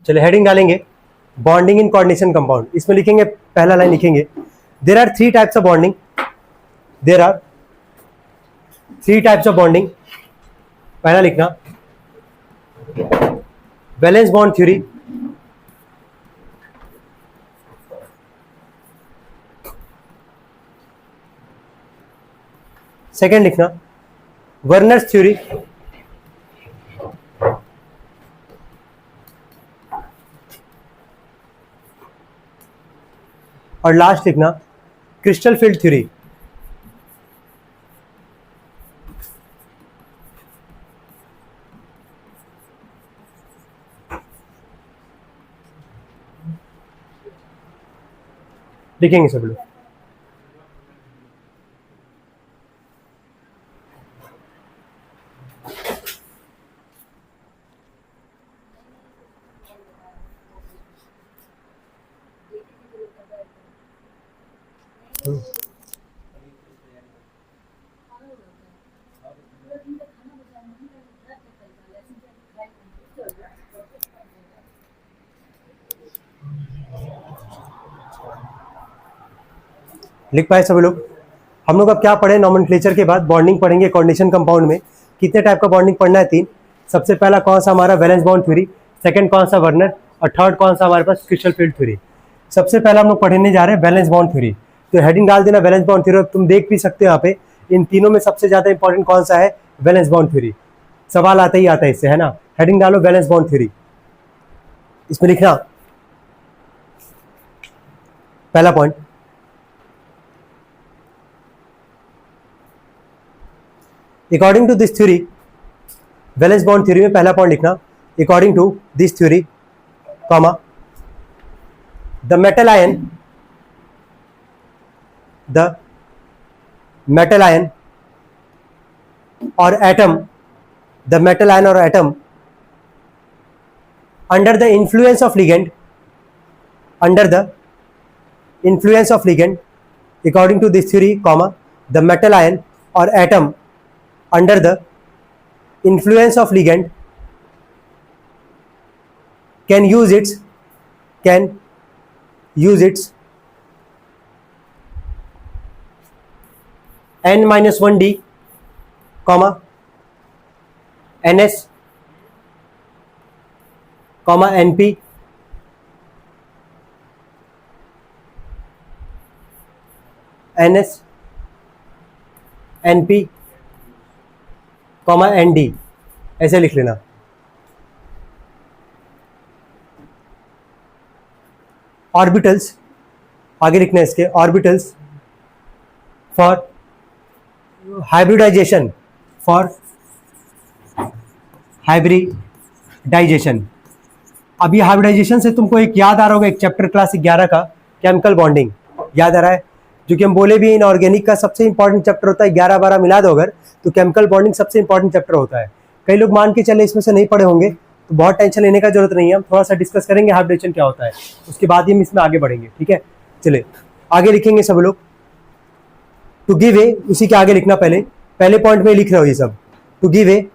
चलिए हेडिंग डालेंगे, bonding in coordination compound. इसमें लिखेंगे, पहला लाइन लिखेंगे, there are 3 types of bonding, there are 3 types of bonding. पहला लिखना वैलेंस बॉन्ड थ्योरी, सेकेंड लिखना वर्नर्स थ्योरी, और लास्ट लिखना क्रिस्टल फील्ड थ्योरी। लिखेंगे सब लोग। लिख पाए सब लोग? हम लोग अब क्या पढ़े, नॉमेनक्लेचर के बाद बॉन्डिंग पढ़ेंगे कोऑर्डिनेशन कंपाउंड में। कितने टाइप का बॉन्डिंग पढ़ना है? 3। सबसे पहला कौन सा हमारा वैलेंस बॉन्ड थ्योरी, सेकंड कौन सा वर्नर, और थर्ड कौन सा हमारे पास क्रिस्टल फील्ड थ्योरी। सबसे पहला हम लोग पढ़ने जा रहे हैं वैलेंस बॉन्ड थ्योरी। तो हेडिंग डाल देना वैलेंस बॉन्ड थ्योरी। तुम देख भी सकते हो यहाँ पे, इन तीनों में सबसे ज्यादा इंपॉर्टेंट कौन सा है? Valence bond theory. सवाल आता ही आता है इससे, है ना। हेडिंग डालो वैलेंस बॉन्ड थ्योरी। इसमें लिखना पहला point, according to this theory, valence bond theory में पहला पॉइंट लिखना according to this theory, comma the metal ion or atom, the metal ion or atom under the influence of ligand, according to this theory, comma the metal ion or atom under the influence of ligand can use its n-1d, comma ns, comma np, ns, np, comma nd, ऐसे लिख लेना। Orbitals आगे लिखना है, इसके orbitals for hybridisation, अभी hybridisation से तुमको एक याद आ रहा होगा, एक चैप्टर क्लास 11 का केमिकल बॉन्डिंग याद आ रहा है, जो कि हम बोले भी इनऑर्गेनिक का सबसे इंपॉर्टेंट चैप्टर होता है। 11-12 मिला दो अगर, तो केमिकल बॉन्डिंग सबसे इंपॉर्टेंट चैप्टर होता है। कई लोग मान के चले इसमें से नहीं पढ़े होंगे, तो बहुत टेंशन लेने का जरूरत नहीं है। हम थोड़ा सा डिस्कस करेंगे हाइब्रिडेशन क्या होता है, उसके बाद ही हम इसमें आगे बढ़ेंगे, ठीक है। चलिए आगे लिखेंगे सब लोग। टू गिव ए, उसी के आगे लिखना, पहले पॉइंट में लिख रहे हो ये सब। To give a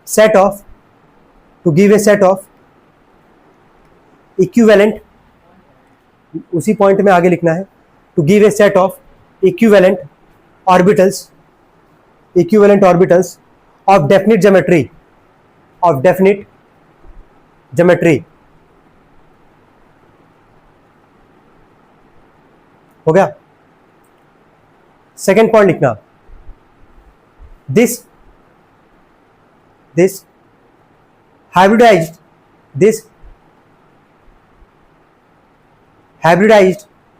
set of equivalent, उसी पॉइंट में आगे लिखना है। To give a set of equivalent orbitals of definite geometry, हो गया। सेकेंड पॉइंट लिखना, this hybridized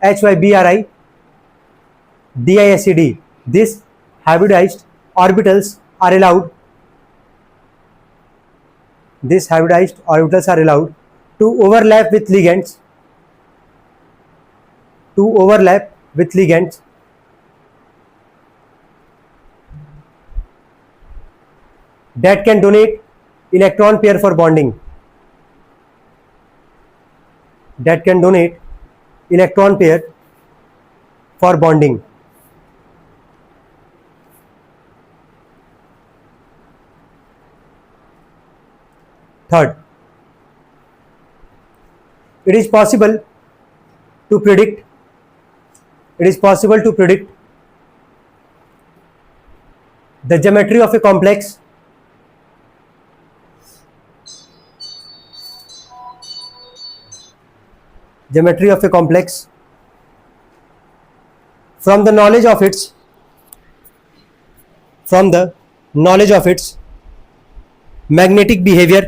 HYBRIDISCD, this hybridized orbitals are allowed to overlap with ligands that can donate electron pair for bonding, Third, it is possible to predict the geometry of a complex from the knowledge of its magnetic behavior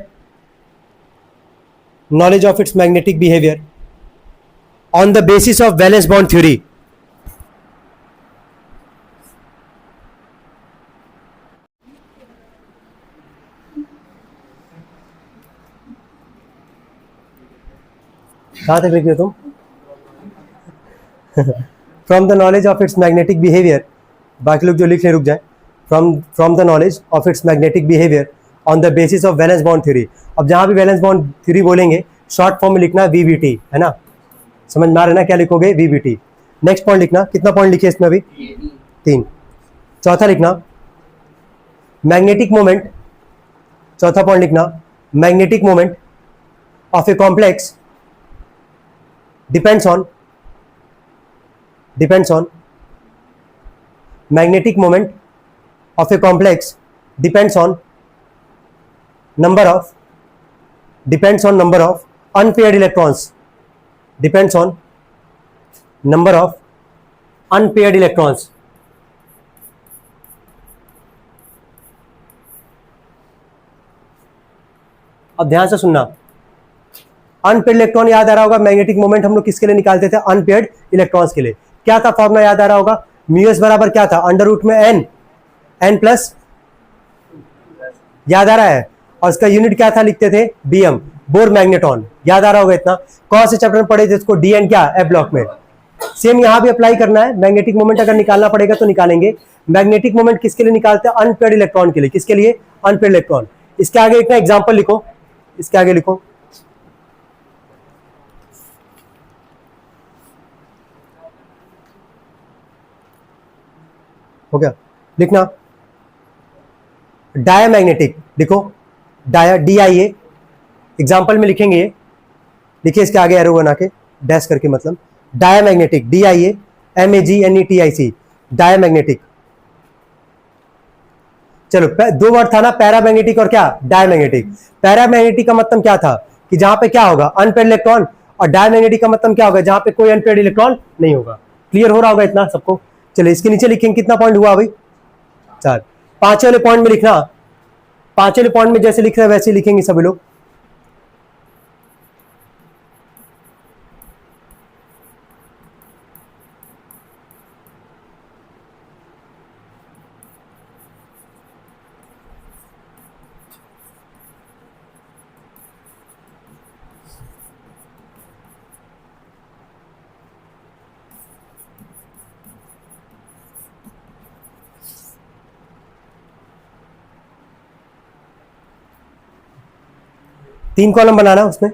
on the basis of valence bond theory. कहाँ तक लिख रहे हो तुम? From the knowledge of its magnetic behaviour, बाकी लोग जो लिख रहे रुक जाए, from the knowledge of its magnetic behaviour on the basis of valence bond theory. अब जहां भी वैलेंस बॉन्ड थ्योरी बोलेंगे शॉर्ट फॉर्म में लिखना वीवीटी, है ना? समझ में आ रहा है ना क्या लिखोगे? वीवीटी. नेक्स्ट पॉइंट लिखना, कितना पॉइंट लिखे इसमें अभी? 3. चौथा लिखना मैग्नेटिक मोमेंट, चौथा पॉइंट लिखना magnetic moment of a complex depends on magnetic moment of a complex depends on number of unpaired electrons, depends on number of unpaired electrons. अब ध्यान से सुनना, अनपेयर्ड इलेक्ट्रॉन याद आ रहा होगा, मैग्नेटिक मोमेंट हम लोग किसके लिए निकालते थे? अनपेयर्ड इलेक्ट्रॉन्स के लिए. क्या था फॉर्मूला याद आ रहा होगा? म्यूएस बराबर क्या था? अंडर रूट में एन प्लस, याद आ रहा है? और उसका यूनिट क्या था? लिखते थे बीएम, बोर मैग्नेटॉन. याद आ रहा होगा इतना? कौन से चैप्टर में पढ़े थे इसको? डी एन क्या एफ ब्लॉक में. सेम यहां भी अप्लाई करना है. मैग्नेटिक मोमेंट अगर निकालना पड़ेगा तो निकालेंगे. मैग्नेटिक मोमेंट किसके लिए निकालते हैं? अनपेयर्ड इलेक्ट्रॉन के लिए. किसके लिए? Unpaired electron. इसके आगे इतना एग्जाम्पल लिखो, इसके आगे लिखो, हो गया? लिखना डायामैग्नेटिक, लिखो डाया, DIA. एग्जाम्पल में लिखेंगे ये, लिखिए इसके आगे एरो बना के डैश करके, मतलब डायामैग्नेटिक, DIA MAGNETIC, डायामैग्नेटिक. चलो, दो वर्ड था ना, पैरामैग्नेटिक और क्या? डायामैग्नेटिक. पैरामैग्नेटिक का मतलब क्या था? कि जहां पे क्या होगा? Unpaired electron. और डायामैग्नेटिक का मतलब क्या होगा? जहां पे कोई अनपेयर्ड इलेक्ट्रॉन नहीं होगा. क्लियर हो रहा होगा इतना सबको? चलिए इसके नीचे लिखेंगे, कितना पॉइंट हुआ भाई? 4. पांचवें वाले पॉइंट में लिखना, पांचवें वाले पॉइंट में जैसे लिख रहे हैं वैसे लिखेंगे सभी लोग. तीन कॉलम बनाना उसमें.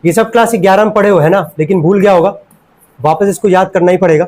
ये सब क्लास 11 में पढ़े हो है ना, लेकिन भूल गया होगा, वापस इसको याद करना ही पड़ेगा.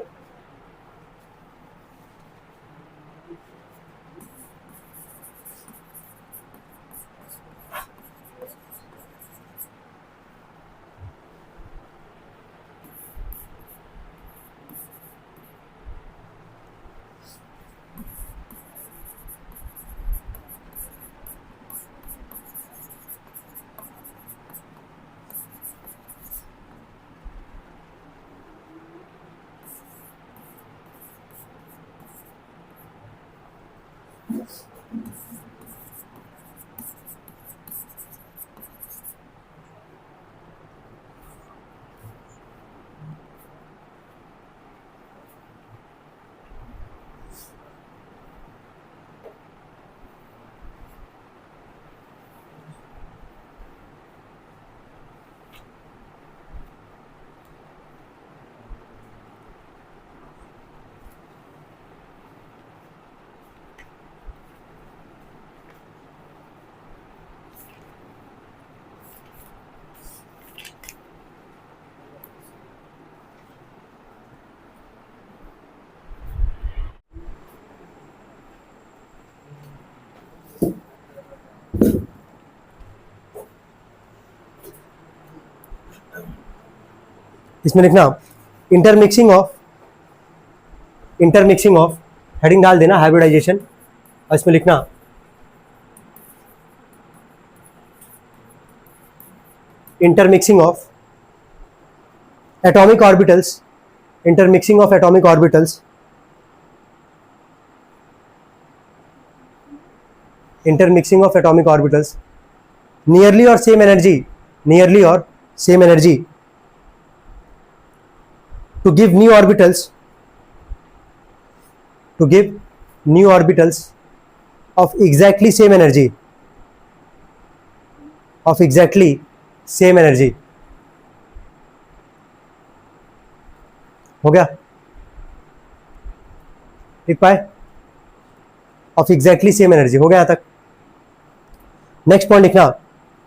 इसमें लिखना इंटरमिक्सिंग ऑफ हेडिंग डाल देना हाइब्रिडाइजेशन, और इसमें लिखना intermixing of atomic orbitals, intermixing of atomic orbitals, intermixing of atomic orbitals nearly और सेम एनर्जी, नियरली और same energy to give new orbitals, to give new orbitals of exactly same energy, of exactly same energy. हो गया, लिख पाए? Of exactly same energy, हो गया यहां तक? नेक्स्ट पॉइंट लिखना,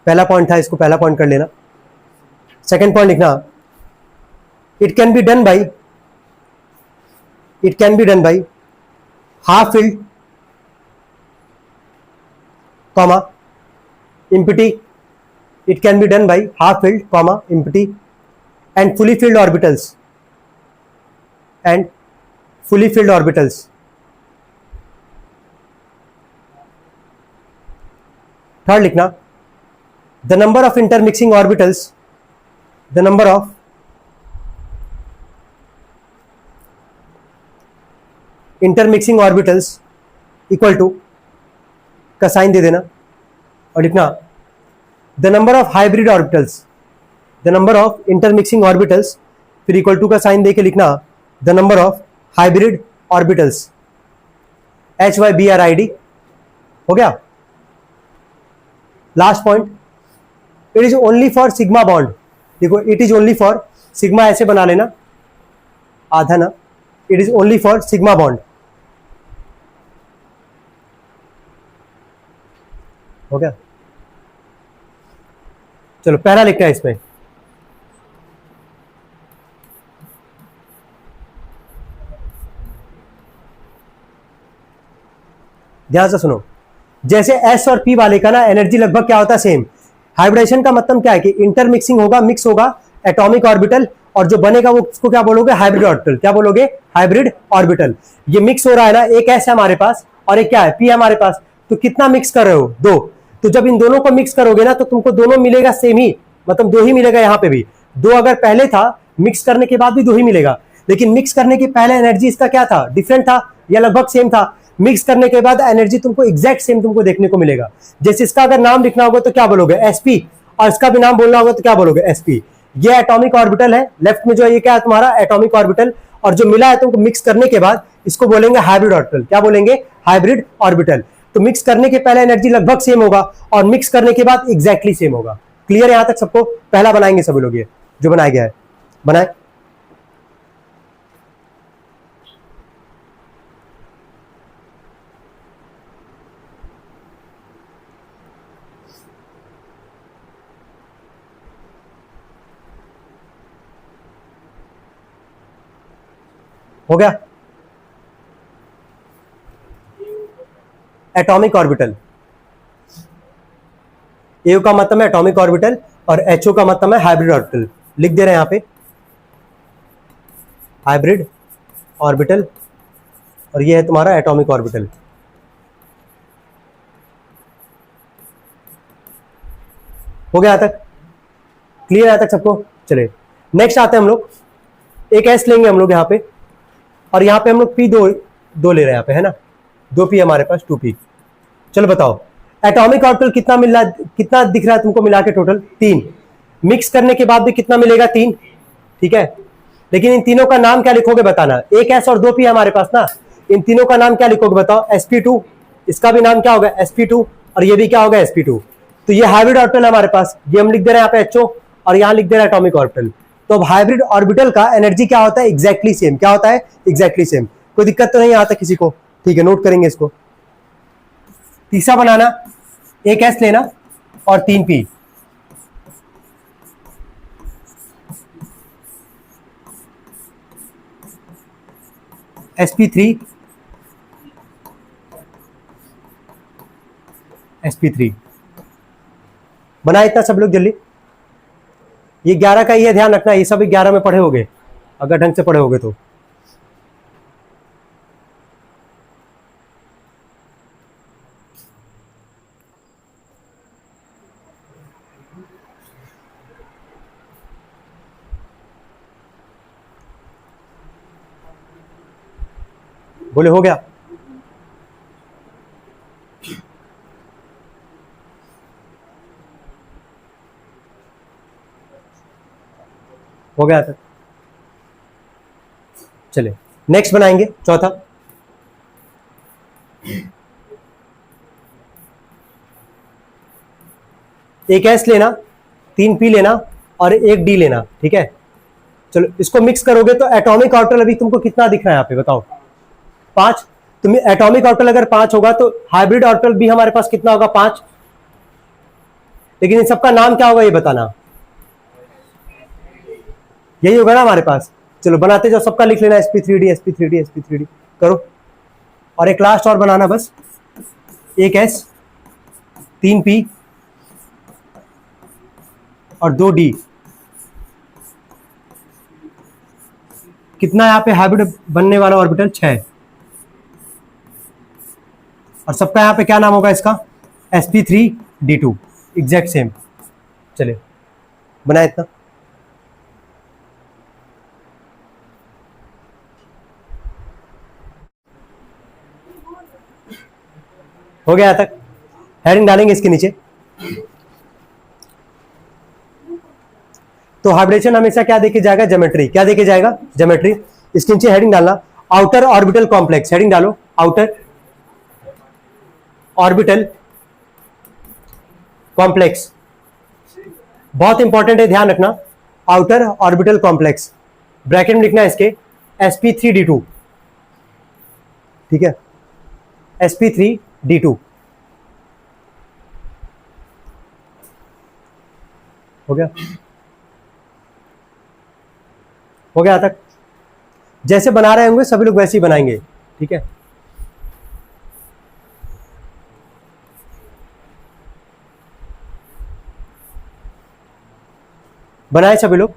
पहला पॉइंट था, इसको पहला पॉइंट कर लेना। सेकंड पॉइंट लिखना, it can be done by half filled comma empty, it can be done by half filled comma empty and fully filled orbitals, and fully filled orbitals. Third लिखना, the number of intermixing orbitals, the number of intermixing orbitals equal to का sign दे देना, और लिखना the number of hybrid orbitals, the number of intermixing orbitals, फिर equal to का sign दे के लिखना the number of hybrid orbitals, HYBRID। हो गया? Last point, it is only for sigma bond. देखो, it is only for sigma, ऐसे बना लेना, आधा ना, it is only for sigma bond. हो गया? चलो पहला लिखना है इसमें, ध्यान से सुनो। जैसे एस और पी वाले का ना एनर्जी लगभग क्या होता है, सेम। हाइब्रिडेशन का मतलब क्या है कि इंटरमिक्सिंग होगा, मिक्स होगा एटॉमिक ऑर्बिटल, और जो बनेगा वो उसको क्या बोलोगे, हाइब्रिड ऑर्बिटल। क्या बोलोगे? Hybrid orbital. ये मिक्स हो रहा है ना, एक एस है हमारे पास और एक क्या है, पी है हमारे पास, तो कितना मिक्स कर रहे हो? दो। तो जब इन दोनों को मिक्स करोगे ना तो तुमको दोनों मिलेगा सेम ही, मतलब दो ही मिलेगा। यहाँ पे भी दो अगर पहले था, मिक्स करने के बाद भी दो ही मिलेगा, लेकिन मिक्स करने के पहले एनर्जी इसका क्या था, डिफरेंट था या लगभग सेम था। मिक्स करने के बाद एनर्जी तुमको एग्जैक्ट सेम तुमको देखने को मिलेगा। जैसे इसका अगर नाम लिखना होगा तो क्या बोलोगे, एसपी, और इसका भी नाम बोलना होगा तो क्या बोलोगे, एसपी। ये एटॉमिक ऑर्बिटल है, लेफ्ट में जो है ये क्या है तुम्हारा, एटॉमिक ऑर्बिटल, और जो मिला है तुमको मिक्स करने के बाद इसको बोलेंगे हाइब्रिड ऑर्बिटल। क्या बोलेंगे? Hybrid orbital. तो मिक्स करने के पहले एनर्जी लगभग सेम होगा और मिक्स करने के बाद एग्जैक्टली सेम होगा। क्लियर है यहां तक सबको? पहला बनाएंगे सभी लोग, ये जो बनाया गया है बनाए। हो गया? एटॉमिक ऑर्बिटल, ए का मतलब है एटॉमिक ऑर्बिटल और एचओ का मतलब है हाइब्रिड ऑर्बिटल। लिख दे रहे हैं यहां पे हाइब्रिड ऑर्बिटल, और ये है तुम्हारा एटॉमिक ऑर्बिटल। हो गया यहां तक? क्लियर यहां तक सबको? चलिए नेक्स्ट आते हैं हम लोग, एक एस लेंगे हम लोग यहाँ पे, और यहाँ पे हम लोग पी दो ले रहे हैं यहाँ पे, है ना, 2p हमारे पास 2p। चलो बताओ एटॉमिक ऑर्बिटल कितना मिल रहा है, कितना दिख रहा है तुमको मिला के टोटल? 3। मिक्स करने के बाद भी कितना मिलेगा? 3। ठीक है, लेकिन इन तीनों का नाम क्या लिखोगे बताना। एक एस और 2p हमारे पास ना, इन तीनों का नाम क्या लिखोगे बताओ? sp2, इसका भी नाम क्या होगा? sp2, और ये भी क्या होगा? sp2। तो ये हाइब्रिड ऑर्बिटल है हमारे पास, ये हम लिख दे रहे हैं यहाँ पे HO, और यहाँ लिख दे रहे हैं एटॉमिक ऑर्बिटल। तो अब हाइब्रिड ऑर्बिटल का एनर्जी क्या होता है? Exactly same. क्या होता है? Exactly same. कोई दिक्कत तो नहीं आता किसी को? ठीक है, नोट करेंगे इसको। तीसरा बनाना, एक एस लेना और 3p। sp3 sp3 बना इतना सब लोग जल्दी। ये 11 का ही है, ध्यान रखना, ये सब 11 में पढ़े होगे अगर ढंग से पढ़े होगे तो। बोले हो गया? हो गया था। चले नेक्स्ट बनाएंगे चौथा। एक एस लेना, 3 पी लेना और एक डी लेना, ठीक है। चलो इसको मिक्स करोगे तो एटॉमिक ऑर्बिटल अभी तुमको कितना दिख रहा है यहाँ पे बताओ? 5। तुम्हें एटॉमिक ऑर्बिटल अगर 5 होगा तो हाइब्रिड ऑर्बिटल भी हमारे पास कितना होगा? 5। लेकिन इन सबका नाम क्या होगा ये बताना, यही होगा ना हमारे पास। चलो बनाते जाओ, सबका लिख लेना, sp3d sp3d sp3d करो। और एक लास्ट और बनाना बस, एक s 3 p और 2 d। कितना यहाँ पे हाइब्रिड बनने वाला ऑर्बिटल? 6। और सबका यहाँ पे क्या नाम होगा इसका? sp3d2, exact same. चलिए बनाए इतना। हो गया यहाँ तक? हेडिंग डालेंगे इसके नीचे। तो हाइब्रिडेशन हमेशा क्या देखे जाएगा? ज्योमेट्री। क्या देखे जाएगा? ज्योमेट्री। इसके नीचे हेडिंग डालना आउटर ऑर्बिटल कॉम्प्लेक्स। हेडिंग डालो आउटर ऑर्बिटल कॉम्प्लेक्स, बहुत इंपॉर्टेंट है, ध्यान रखना। आउटर ऑर्बिटल कॉम्प्लेक्स ब्रैकेट में लिखना है इसके sp3d2, ठीक है, sp3d2। हो गया? हो गया तक? जैसे बना रहे होंगे सभी लोग वैसे ही बनाएंगे, ठीक है। बनाए सभी लोग?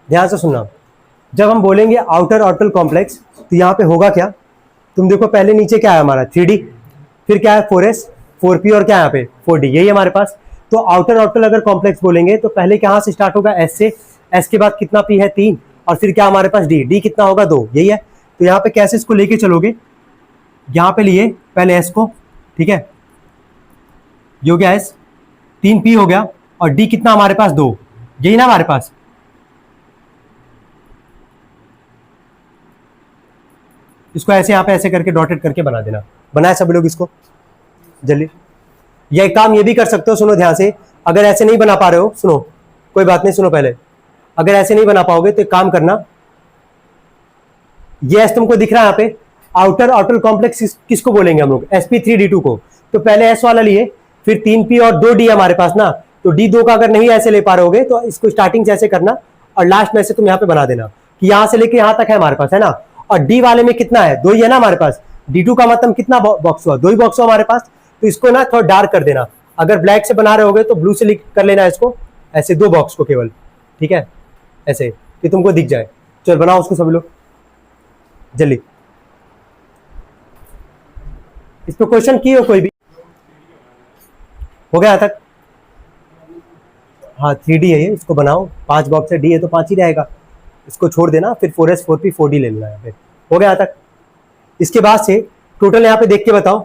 ध्यान से सुनना, जब हम बोलेंगे आउटर ऑर्बिटल कॉम्प्लेक्स तो यहाँ पे होगा क्या? तुम देखो पहले नीचे क्या है हमारा 3D, फिर क्या है 4s 4p और क्या है यहाँ पे 4d, यही हमारे पास। तो आउटर ऑर्बिटल अगर कॉम्प्लेक्स बोलेंगे तो पहले कहाँ से स्टार्ट होगा? s से। s के बाद कितना p है? 3। और फिर क्या हमारे पास d, d कितना होगा? 2, यही है। तो यहाँ पे कैसे इसको लेके चलोगे? यहाँ पे लिए पहले s को, ठीक है, ये हो गया s, 3p हो गया और d कितना हमारे पास? 2, यही ना हमारे पास। इसको ऐसे यहाँ पे ऐसे करके डॉटेड करके बना देना। बनाए सभी लोग इसको जल्दी। यह काम ये भी कर सकते हो, सुनो ध्यान से। अगर ऐसे नहीं बना पा रहे हो, सुनो कोई बात नहीं, सुनो पहले। अगर ऐसे नहीं बना पाओगे तो एक काम करना, ये एस तुमको दिख रहा है यहाँ पे, आउटर ऑर्बिटल कॉम्प्लेक्स किसको बोलेंगे हम लोग? sp3d2 को। तो पहले s वाला लिए, फिर 3p और 2d हमारे पास ना, तो d2 का अगर नहीं ऐसे ले पा रहे होगे तो इसको स्टार्टिंग से ऐसे करना और लास्ट में से तुम यहाँ पे बना देना कि यहाँ से लेके यहाँ तक है हमारे पास, है ना। और डी वाले में कितना है? 2 ही है ना हमारे पास। d2 का मतलब कितना बॉक्स हुआ? 2 ही बॉक्स हुआ हमारे पास। तो इसको ना थोड़ा डार्क कर देना, अगर ब्लैक से बना रहे होगे तो ब्लू से लिख कर लेना इसको, ऐसे 2 बॉक्स को केवल, ठीक है, ऐसे कि तुमको दिख जाए। चल बनाओ उसको सभी लोग जल्दी। इस पर क्वेश्चन की हो कोई भी? हो गया तक? हाँ 3D है ये, इसको बनाओ। 5 बॉक्स है, डी है तो 5 ही रहेगा, इसको छोड़ देना, फिर 4s 4p 4d ले लेना है। हो गया तक? इसके बाद से टोटल यहाँ पे देख के बताओ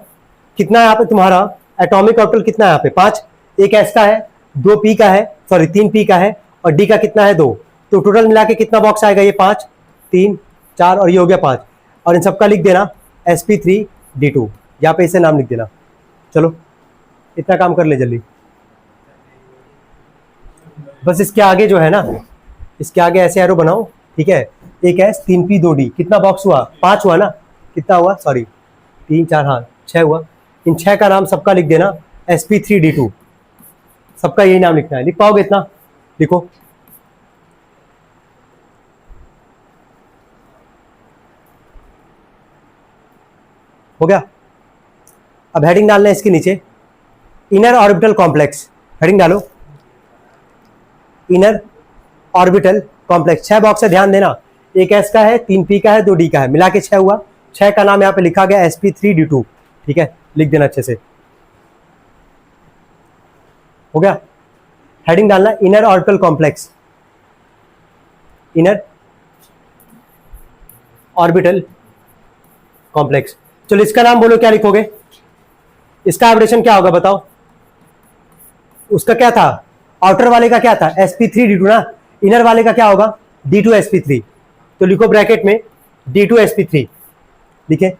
कितना है यहाँ पे तुम्हारा एटॉमिक ऑर्बिटल कितना है यहाँ पे? 5। एक s का है, 2p का है, सॉरी 3p का है और d का कितना है? 2। तो टोटल मिला के कितना बॉक्स आएगा? ये 5, 3, 4 और ये हो गया 5। और इन सबका लिख देना sp3d2, यहाँ पे इसे नाम लिख देना। चलो इतना काम कर ले जल्दी। बस इसके आगे जो है ना इसके आगे ऐसे एरो बनाओ, ठीक है। एक S 3P 2D, कितना बॉक्स हुआ? 5 हुआ ना? कितना हुआ, सॉरी 3 4, हाँ 6 हुआ। इन 6 का नाम सबका लिख देना sp3d2, सबका यही नाम लिखना है। लिख पाओगे इतना? लिखो। हो गया? अब हेडिंग डालना है इसके नीचे, इनर ऑर्बिटल कॉम्प्लेक्स। हेडिंग डालो, इनर ऑर्बिटल कॉम्प्लेक्स। 6 बॉक्स है, ध्यान देना। एक S का है, 3P का है, 2D का है, मिला के 6 हुआ। 6 का नाम यहाँ पे लिखा गया sp3d2, ठीक है, लिख देना अच्छे से। हो गया? हेडिंग डालना inner orbital complex, inner orbital complex. चलो इसका नाम बोलो, क्या लिखोगे? इसका हाइब्रिडेशन क्या होगा बताओ? उसका क्या था? आउटर वाले का क्या था? sp3d2 ना। इनर वाले का क्या होगा? d2sp3। तो लिखो ब्रैकेट में d2sp3, लिखे।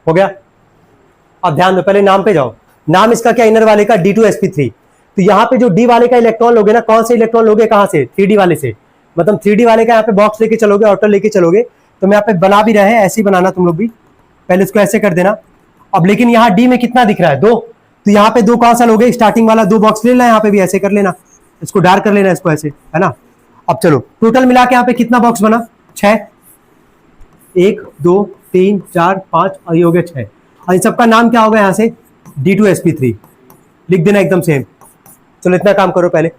हो गया? अब ध्यान दो, पहले नाम पे जाओ। नाम इसका क्या? इनर वाले का d2sp3। तो यहाँ पे जो डी वाले का इलेक्ट्रॉन लोगे ना, कौन से इलेक्ट्रॉन लोगे? कहां से? 3D वाले से। मतलब 3D वाले का यहाँ पे बॉक्स लेके चलोगे, आउटर लेके चलोगे। तो मैं यहाँ पे बना भी रहे हैं, ऐसे ही बनाना तुम लोग भी। पहले इसको ऐसे कर देना। अब लेकिन यहाँ डी में कितना दिख रहा है? 2। तो यहाँ पे 2 कौन सा लोगे? स्टार्टिंग वाला 2 बॉक्स ले लेना, यहाँ पे भी ऐसे कर लेना। इसको डार्क कर लेना, इसको ऐसे, है ना। अब चलो टोटल मिला के यहाँ पे कितना बॉक्स बना? 6। 1 2 3 4 5 और ये हो गया 6। और इन सबका नाम क्या होगा? यहाँ से d2sp3 लिख देना, एकदम सेम। चलो इतना काम करो पहले।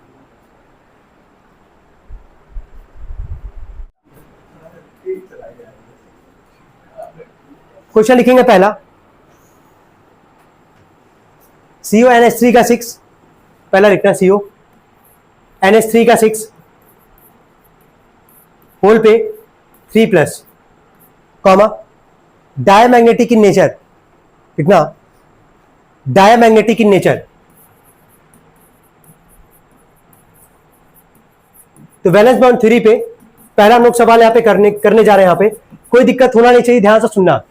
क्वेश्चन लिखेंगे पहला, CONH3 का 6, पहला लिखना CO NH3 का 6 होल पे 3+, कॉमा डायमैग्नेटिक इन नेचर, कितना? Diamagnetic in nature. तो वैलेंस बॉन्ड 3 पे पहला हम लोग सवाल यहाँ पे करने जा रहे हैं। यहाँ पे कोई दिक्कत होना नहीं चाहिए, ध्यान से सुनना।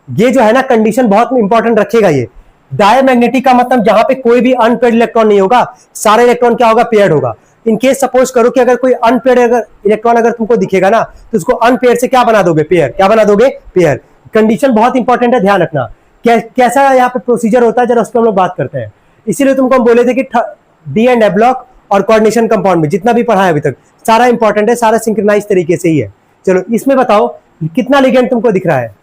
ये जो है ना कंडीशन बहुत इंपॉर्टेंट रखेगा। ये डायमैग्नेटिक का मतलब जहां पे कोई भी अनपेयर्ड इलेक्ट्रॉन नहीं होगा, सारे इलेक्ट्रॉन क्या होगा? पेयर्ड होगा। इन केस सपोज करो कि अगर कोई अनपेयर्ड अगर इलेक्ट्रॉन अगर तुमको दिखेगा ना, तो उसको अनपेयर से क्या बना दोगे? पेयर। क्या बना दोगे? पेयर। कंडीशन बहुत इंपॉर्टेंट है, ध्यान रखना। कैसा यहाँ पे प्रोसीजर होता है, जरा उस पर हम लोग बात करते हैं। इसीलिए तुमको हम बोले थे कि डी एंड ए ब्लॉक और कोऑर्डिनेशन कंपाउंड में जितना भी पढ़ा है अभी तक सारा इंपॉर्टेंट है, सारा सिंक्रोनाइज तरीके से ही है। चलो इसमें बताओ कितना लिगेंड तुमको दिख रहा है?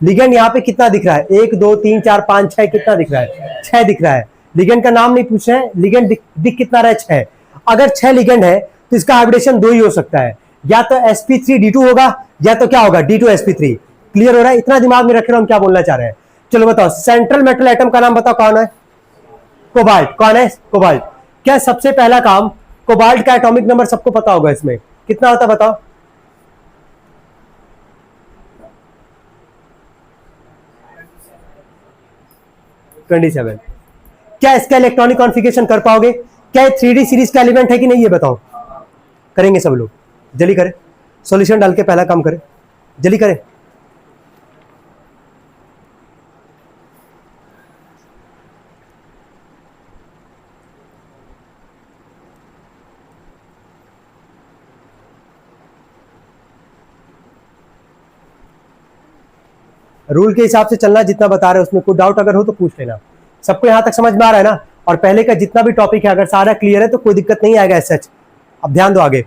लिगेंड यहाँ पे कितना दिख रहा है? 1 2 3 4 5 6, कितना दिख रहा है? 6 दिख रहा है। लिगेंड का नाम नहीं पूछ रहे हैं, लिगेंड दिख कितना रहा है? 6। अगर 6 लिगेंड है तो इसका हाइब्रिडेशन 2 ही हो सकता है, या तो sp3d2 होगा या तो क्या होगा? d2sp3। क्लियर हो रहा है? इतना दिमाग में रख रहे हो हम क्या बोलना चाह रहे हैं। चलो बताओ, सेंट्रल मेटल एटम का नाम बताओ, कौन है? कोबाल्ट। कौन है? कोबाल्ट। क्या सबसे पहला काम, कोबाल्ट का एटॉमिक नंबर सबको पता होगा, इसमें कितना होता बताओ? 27। क्या इसका इलेक्ट्रॉनिक कॉन्फ़िगरेशन कर पाओगे? क्या 3D सीरीज का एलिमेंट है कि नहीं, ये बताओ। करेंगे सब लोग, जल्दी करें, सॉल्यूशन डाल के पहला काम करें, जल्दी करें। रूल के हिसाब से चलना, जितना बता रहे हैं उसमें कोई डाउट अगर हो तो पूछ लेना। सबको यहां तक समझ में आ रहा है ना? और पहले का जितना भी टॉपिक है अगर सारा क्लियर है तो कोई दिक्कत नहीं आएगा सच। अब ध्यान दो आगे।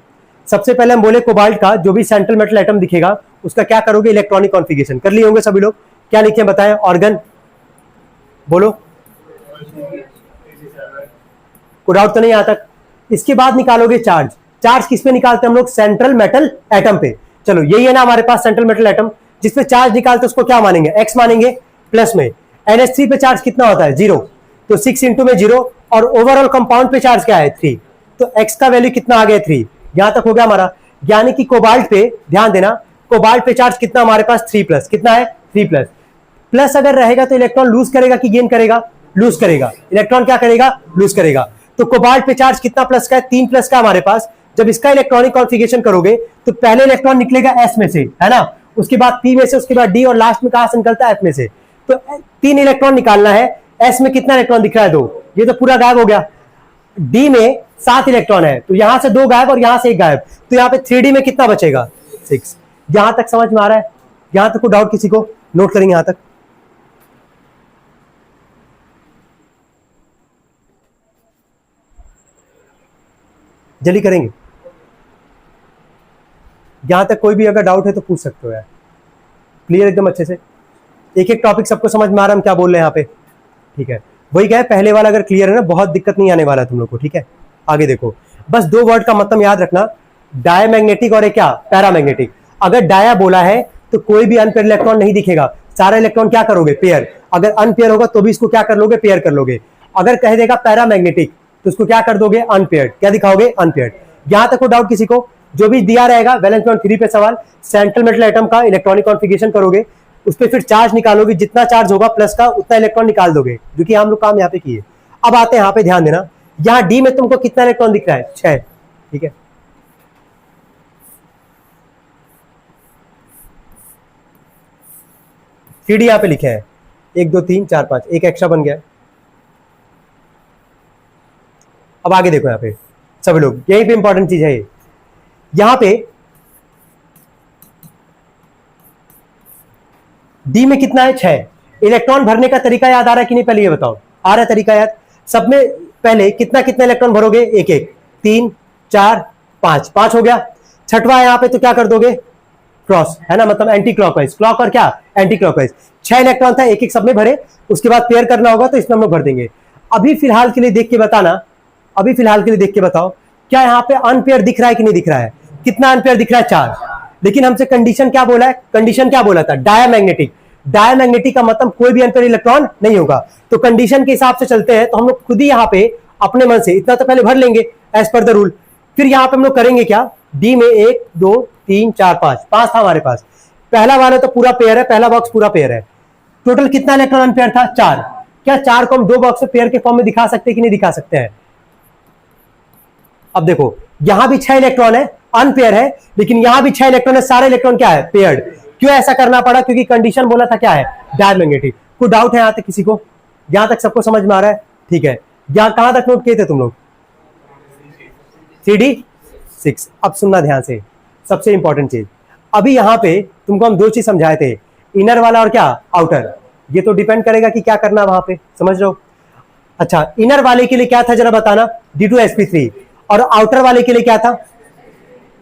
सबसे पहले हम बोले कोबाल्ट का जो भी सेंट्रल मेटल एटम दिखेगा उसका क्या करोगे? इलेक्ट्रॉनिक कॉन्फ़िगरेशन कर लिए होंगे सभी लोग। क्या लिखे बताएं? ऑर्गन बोलो, कोई डाउट तो नहीं आता? इसके बाद निकालोगे चार्ज। चार्ज किस पे निकालते हैं हम लोग? सेंट्रल मेटल एटम पे। चलो यही है ना हमारे पास सेंट्रल मेटल एटम, जिसपे चार्ज निकालते उसको क्या मानेंगे, एक्स मानेंगे। प्लस में NH3 पे चार्ज कितना होता है, 0, तो 6 इंटू में 0, और ओवरऑल कंपाउंड पे चार्ज क्या है, 3, तो एक्स का वैल्यू कितना आ गया, 3। यहां तक हो गया हमारा। यानी कि कोबाल्ट पे ध्यान देना, कोबाल्ट पे चार्ज कितना हमारे पास, 3 प्लस, कितना है, 3 प्लस। प्लस अगर रहेगा तो इलेक्ट्रॉन लूज करेगा कि गेन करेगा, लूज करेगा। इलेक्ट्रॉन क्या करेगा, लूज करेगा। तो कोबाल्ट पे चार्ज कितना प्लस का है, 3 प्लस का हमारे पास। जब इसका इलेक्ट्रॉनिक कॉन्फ़िगरेशन करोगे तो पहले इलेक्ट्रॉन निकलेगा एस में से, है ना, उसके बाद पी में से, उसके बाद डी, और लास्ट में कहां से निकलता है, एफ में से। तो 3 इलेक्ट्रॉन निकालना है। एस में कितना इलेक्ट्रॉन दिख रहा है, 2, ये तो पूरा गायब हो गया। डी में 7 इलेक्ट्रॉन है, तो यहां से 2 गायब और यहां से 1 गायब, तो यहां पे 3D में कितना बचेगा, 6। यहां तक समझ में आ रहा है? यहां तक कोई डाउट किसी को, नोट करेंगे यहां तक। जल्दी करेंगे। यहां तक कोई भी अगर डाउट है तो पूछ सकते हो यार। क्लियर एकदम अच्छे से, एक एक टॉपिक सबको समझ में आ रहा है हम क्या बोल रहे हैं यहाँ पे, ठीक है। वही क्या है, पहले वाला अगर क्लियर है ना, बहुत दिक्कत नहीं आने वाला तुम लोग को, ठीक है। आगे देखो, बस 2 वर्ड का मतलब याद रखना, डायमैग्नेटिक और एक क्या, पैरामैग्नेटिक। अगर डाया बोला है तो कोई भी अनपेयर इलेक्ट्रॉन नहीं दिखेगा, सारा इलेक्ट्रॉन क्या करोगे, पेयर। अगर अनपेयर होगा तो भी इसको क्या कर लोगे, पेयर कर लोगे। अगर कह देगा पैरामैग्नेटिक तो उसको क्या कर दोगे, अनपेयर्ड। क्या दिखाओगे, अनपेयर्ड। यहां तक को डाउट किसी को, जो भी दिया रहेगा वैलेंस बॉन्ड 3 पे सवाल, सेंट्रल मेटल एटम का इलेक्ट्रॉनिक कॉन्फ़िगरेशन करोगे, उस पर फिर चार्ज निकालोगे, जितना चार्ज होगा प्लस का उतना इलेक्ट्रॉन निकाल दोगे, जो कि हम लोग काम यहाँ पे किए। अब आते हैं यहाँ पे, ध्यान देना, यहाँ डी में तुमको कितना इलेक्ट्रॉन दिख रहा है, 6, ठीक है। CD यहाँ पे लिखे हैं 1 2 3 4 5, एक एक्स्ट्रा बन गया। अब आगे देखो यहाँ पे सब लोग, यही पे इंपॉर्टेंट चीज है ये। यहां पे डी में कितना है, 6। इलेक्ट्रॉन भरने का तरीका याद आ रहा है कि नहीं, पहले ये बताओ, आ रहा है तरीका याद? सब में पहले कितना कितना इलेक्ट्रॉन भरोगे, 1 1, 3 4 5, 5 हो गया। छठवा यहां पे तो क्या कर दोगे, क्रॉस, है ना, मतलब एंटी क्लॉकवाइज, क्लॉक और क्या, एंटी क्लॉकवाइज। 6 इलेक्ट्रॉन था, एक एक सब में भरे, उसके बाद पेयर करना होगा तो इसमें हम लोग भर देंगे। अभी फिलहाल के लिए देख के बताना, अभी फिलहाल के लिए देख के बताओ, क्या यहाँ पे अनपेयर दिख रहा है कि नहीं दिख रहा है? कितना अनपेयर दिख रहा है, 4। लेकिन हमसे कंडीशन क्या बोला है, कंडीशन क्या बोला था, डायमैग्नेटिक। डायमैग्नेटिक का मतलब कोई भी अनपेयर इलेक्ट्रॉन नहीं होगा। तो कंडीशन के हिसाब से चलते हैं, तो हम लोग खुद ही यहाँ पे अपने मन से इतना तो पहले भर लेंगे एज पर द रूल। फिर यहाँ पे हम लोग करेंगे क्या, डी में 1 2 3 4 5, 5 था हमारे पास। पहला वाला तो पूरा पेयर है, पहला बॉक्स पूरा पेयर है। टोटल कितना इलेक्ट्रॉन अनपेयर था, 4। क्या 4 को हम 2 बॉक्स में पेयर के फॉर्म में दिखा सकते हैं कि नहीं दिखा सकते हैं? अब देखो, यहां भी 6 इलेक्ट्रॉन है, अनपेयर है, लेकिन यहां भी 6 इलेक्ट्रॉन है, सारे इलेक्ट्रॉन क्या है, पेयर्ड। क्यों ऐसा करना पड़ा, क्योंकि कंडीशन बोला था क्या है, डायमैग्नेटिक। कोई डाउट है यहां तक किसी को? यहां तक सबको समझ में आ रहा है, ठीक है। यहां कहां तक नोट किए थे तुम लोग, CD 6। अब सुनना ध्यान से, सबसे इंपॉर्टेंट चीज, अभी यहां पे तुमको हम 2 चीज समझाए थे, इनर वाला और क्या, आउटर। ये तो डिपेंड करेगा कि क्या करना वहां पे, समझ लो। अच्छा, इनर वाले के लिए क्या था जरा बताना, D2sp3, और आउटर वाले के लिए क्या था,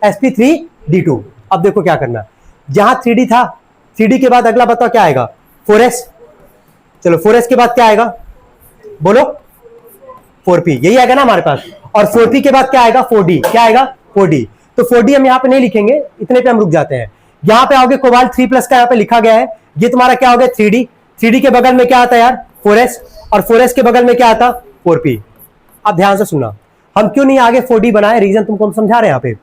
sp3d2। अब देखो क्या करना, जहां 3D था, 3D के बाद अगला बताओ क्या आएगा, 4s। चलो 4s के बाद क्या आएगा, बोलो, 4p, यही आएगा ना हमारे पास। और 4p के बाद क्या आएगा, 4d। क्या आएगा, 4d। तो 4d हम यहां पे नहीं लिखेंगे, इतने पे हम रुक जाते हैं। यहां पे आओगे, कोबाल्ट 3 प्लस का यहां पे लिखा गया है, ये तुम्हारा क्या हो गया, 3d। 3d के बगल में क्या आता है यार, 4s, और 4s के बगल में क्या आता, 4p। अब ध्यान से सुनना, हम क्यों नहीं आगे 4d बनाए, रीजन तुमको हम समझा रहे हैं यहाँ पे।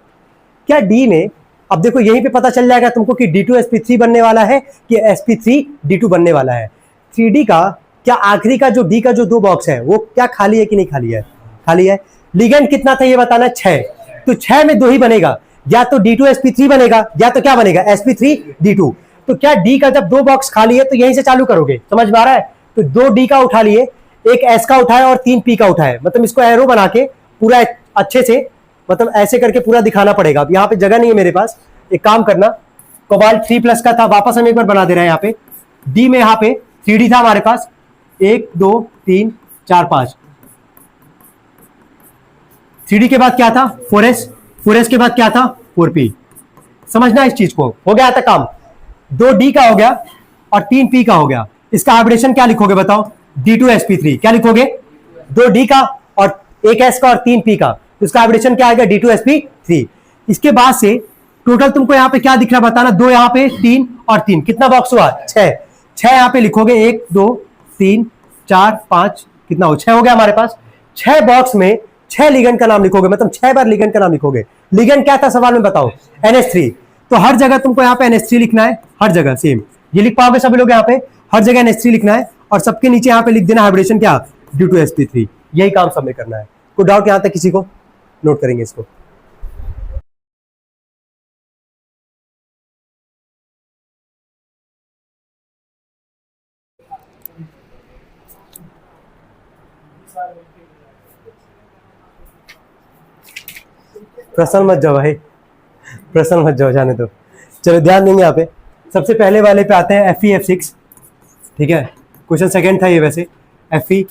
क्या डी में, अब देखो यहीं पे पता चल जाएगा तुमको कि D2sp3 बनने वाला है कि sp3d2 बनने वाला है। 3d का क्या आखिरी का जो डी का जो 2 बॉक्स है वो क्या खाली है कि नहीं खाली है, खाली है। लिगेंड कितना था ये बताना, 6। तो 6 में 2 ही बनेगा, या तो D2sp3 बनेगा या तो क्या बनेगा, sp3d2। तो क्या डी का जब 2 बॉक्स खाली है तो यहीं से चालू करोगे, समझ में आ रहा है। तो 2 डी का उठा लिए, एक एस का उठाए और 3 पी का उठाए, मतलब इसको एरो बना के पूरा अच्छे से, मतलब ऐसे करके पूरा दिखाना पड़ेगा। अब यहाँ पे जगह नहीं है मेरे पास, एक काम करना, कोबाल्ट 3 प्लस का था, वापस हम एक बार बना दे रहे हैं। यहाँ पे डी में यहाँ पे 3D था हमारे पास, 1 2 3 4 5। 3D के बाद क्या था, 4s, 4s के बाद क्या था, 4p। समझना इस चीज को, हो गया था काम। 2d का हो गया और 3p का हो गया। इसका हाइब्रिडेशन क्या लिखोगे बताओ, D2sp3। क्या लिखोगे, 2d का और 1s का और 3p का, तो इसका हाइब्रिडेशन क्या आएगा, D2sp3। इसके बाद से टोटल तुमको यहाँ पे क्या दिख रहा है बताना, 2 यहाँ पे, 3 और 3, कितना बॉक्स हुआ, 6। 6 यहाँ पे लिखोगे, 1 2 3 4 5, कितना हो, 6 हो गया हमारे पास। 6 बॉक्स में 6 लिगेंड का नाम लिखोगे, मतलब 6 बार लिगेंड का नाम लिखोगे। लिगेंड क्या था सवाल में बताओ, NH3। तो हर जगह तुमको यहाँ पे NH3 लिखना है, हर जगह सेम ये लिख पाओगे सभी लोग, यहाँ पे हर जगह NH3 लिखना है और सबके नीचे यहाँ पे लिख देना हाइब्रिडेशन क्या, ड्यू टू sp3। यही काम सब में करना है। कोई डाउट यहाँ तक किसी को, नोट करेंगे इसको। प्रसन्न मत जाओ भाई, प्रसन्न मत जाओ, जाने दो। चलो ध्यान देंगे यहाँ पे, सबसे पहले वाले पे आते हैं Fe F6, ठीक है। क्वेश्चन सेकंड था ये वैसे, Fe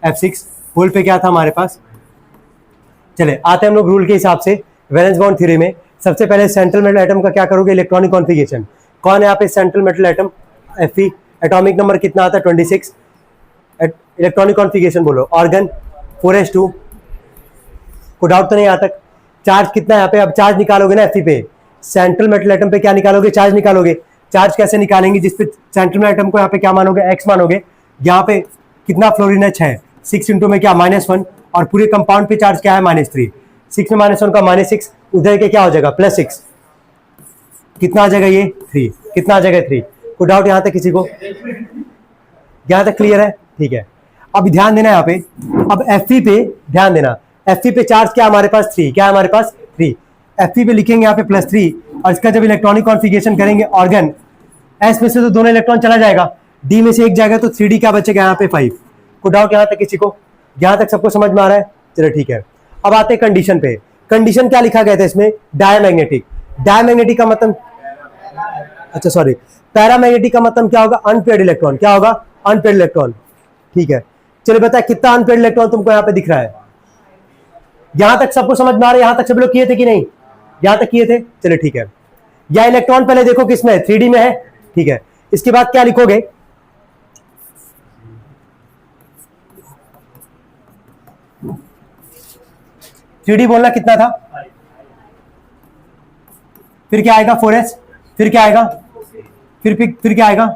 F6 होल पे क्या था हमारे पास। चले आते हैं हम लोग रूल के हिसाब से वैलेंस बॉन्ड थ्योरी में। सबसे पहले सेंट्रल मेटल एटम का क्या करोगे, इलेक्ट्रॉनिक कॉन्फ़िगरेशन। कौन है यहाँ पे central metal atom, Fe, atomic number कितना आता है 26। इलेक्ट्रॉनिक कॉन्फ़िगरेशन बोलो, ऑर्गन 4s2। को डाउट तो नहीं यहाँ तक। चार्ज कितना है यहाँ पे, अब चार्ज निकालोगे ना Fe पे, सेंट्रल मेटल एटम पे क्या निकालोगे, चार्ज निकालोगे। चार्ज कैसे निकालेंगे, जिसपे सेंट्रल मेटल एटम को यहाँ पे क्या मानोगे, x मानोगे। यहाँ पे कितना फ्लोरीन है, 6, 6 इंटू में क्या -1, और पूरे कंपाउंड पे चार्ज क्या है -3, 6 में -1 का -6, उधर के क्या हो जाएगा +6, कितना आ जाएगा ये 3, कितना आ जाएगा 3। कोई डाउट यहाँ तक किसी को, यहाँ तक क्लियर है, ठीक है। अब ध्यान देना यहाँ पे, अब Fe पे ध्यान देना, Fe पे चार्ज क्या हमारे पास 3, क्या है हमारे पास 3। Fe पे लिखेंगे यहाँ पे +3, और इसका जब इलेक्ट्रॉनिक कॉन्फ़िगरेशन करेंगे ऑर्गन, S में से तो दोनों इलेक्ट्रॉन चला जाएगा, D में से एक जाएगा, तो 3D क्या बचेगा यहाँ पे 5। को डाउट यहाँ तक किसी को, यहाँ तक सबको समझ में आ रहा है, चलो ठीक है। अब आते हैं कंडीशन पे। कंडीशन क्या लिखा गया था इसमें, डायमैग्नेटिक। डायमैग्नेटिक का मतलब, अच्छा सॉरी, पैरामैग्नेटिक का मतलब क्या होगा, अनपेयर्ड इलेक्ट्रॉन। क्या होगा, अनपेयर्ड इलेक्ट्रॉन, ठीक है। चलो बताए कितना अनपेयर्ड इलेक्ट्रॉन तुमको यहाँ पे दिख रहा है, यहां तक सबको समझ में आ रहा है, यहां तक सब लोग किए थे कि नहीं, यहां तक किए थे, चलो ठीक है। या इलेक्ट्रॉन पहले देखो किसमें है, 3D में है, ठीक है। इसके बाद क्या लिखोगे, थ्री बोलना कितना था, फिर क्या आएगा 4s, फिर क्या आएगा, फिर क्या आएगा,